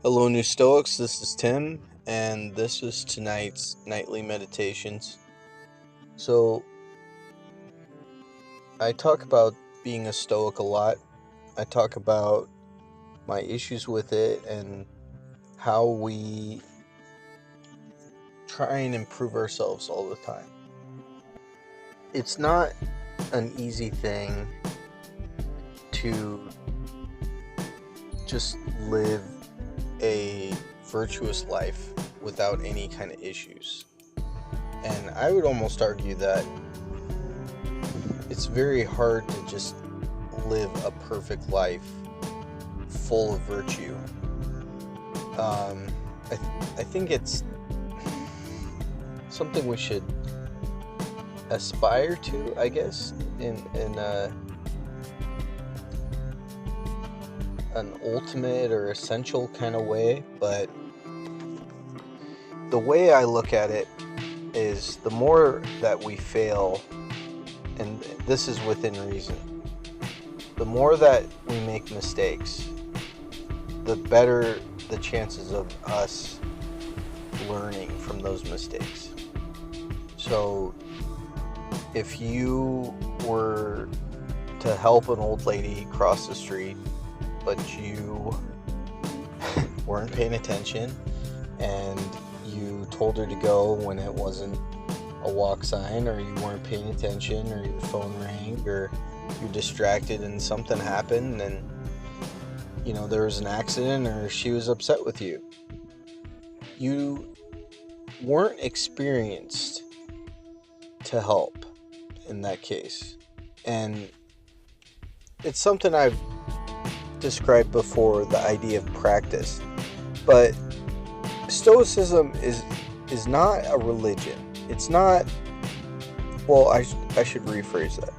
Hello, New Stoics. This is Tim, and this is tonight's nightly meditations. So, I talk about being a Stoic a lot. I talk about my issues with it and how we try and improve ourselves all the time. It's not an easy thing to just live a virtuous life without any kind of issues. And I would almost argue that it's very hard to just live a perfect life full of virtue. I think it's something we should aspire to, I guess, in an ultimate or essential kind of way. But the way I look at it is the more that we fail, and this is within reason, the more that we make mistakes, the better the chances of us learning from those mistakes. So if you were to help an old lady cross the street, but you weren't paying attention and you told her to go when it wasn't a walk sign, or you weren't paying attention, or your phone rang, or you're distracted and something happened and there was an accident, or she was upset with you, you weren't experienced to help in that case. And it's something I've described before, the idea of practice. But Stoicism is not a religion. It's not, well, I should rephrase that.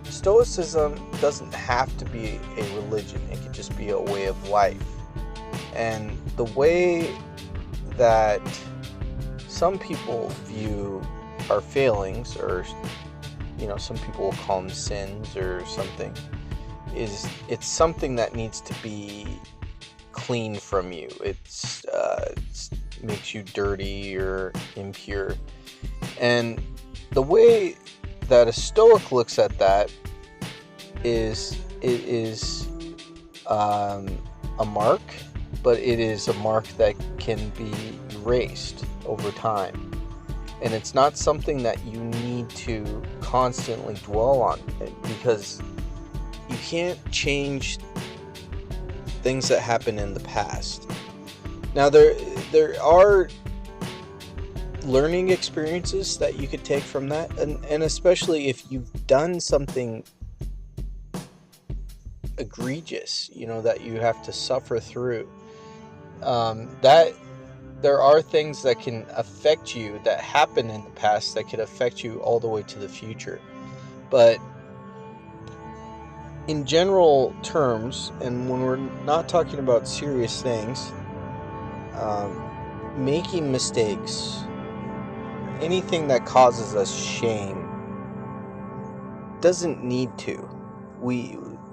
Stoicism doesn't have to be a religion. It could just be a way of life. And the way that some people view our failings, or some people will call them sins or something, it's something that needs to be cleaned from you. It makes you dirty or impure. And the way that a Stoic looks at that is it is a mark, but it is a mark that can be erased over time. And it's not something that you need to constantly dwell on, because you can't change things that happen in the past. Now, there are learning experiences that you could take from that, and especially if you've done something egregious, that you have to suffer through, that there are things that can affect you, that happen in the past, that could affect you all the way to the future. But in general terms, and when we're not talking about serious things, making mistakes, anything that causes us shame, doesn't need to.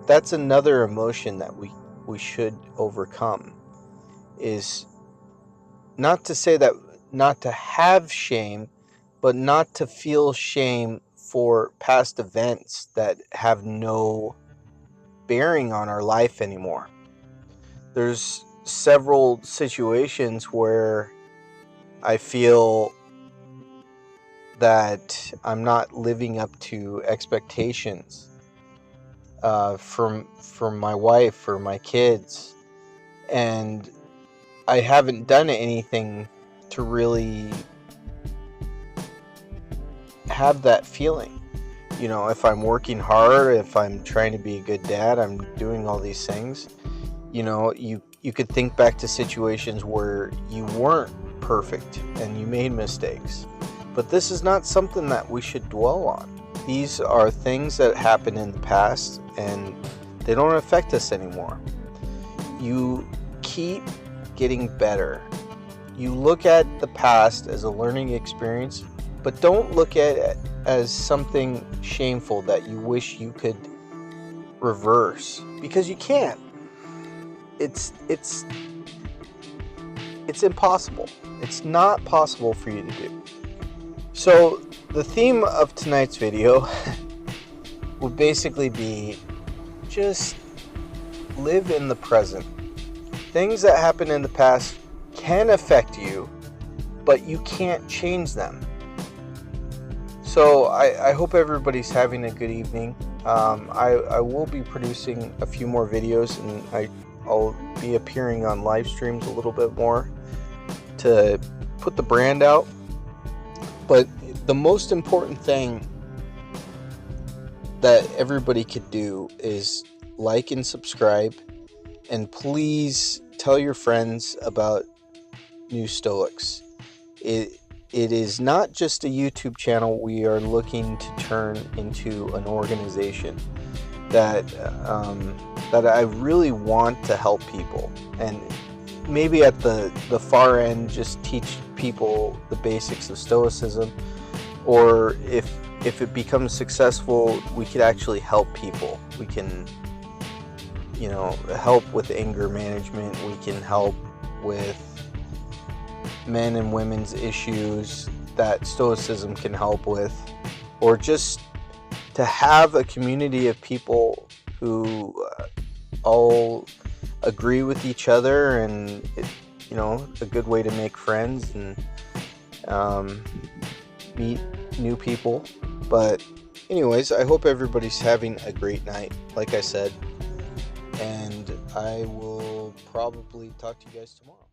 That's another emotion that we should overcome. Is not to say that not to have shame, but not to feel shame for past events that have no bearing on our life anymore. There's several situations where I feel that I'm not living up to expectations from my wife or my kids, and I haven't done anything to really have that feeling. If I'm working hard, if I'm trying to be a good dad, I'm doing all these things. You could think back to situations where you weren't perfect and you made mistakes. But this is not something that we should dwell on. These are things that happened in the past, and they don't affect us anymore. You keep getting better. You look at the past as a learning experience, but don't look at it as something shameful that you wish you could reverse, because you can't. It's It's impossible. It's not possible for you to do. So the theme of tonight's video would basically be just live in the present. Things that happened in the past can affect you, but you can't change them. So I hope everybody's having a good evening. I will be producing a few more videos, and I'll be appearing on live streams a little bit more to put the brand out. But the most important thing that everybody could do is like and subscribe, and please tell your friends about New Stoics. It is not just a YouTube channel. We are looking to turn into an organization that I really want to help people, and maybe at the far end just teach people the basics of Stoicism, or if it becomes successful, we could actually help people. We can, help with anger management. We can help with men and women's issues that Stoicism can help with, or just to have a community of people who all agree with each other, and a good way to make friends and meet new people. But anyways, I hope everybody's having a great night, like I said, and I will probably talk to you guys tomorrow.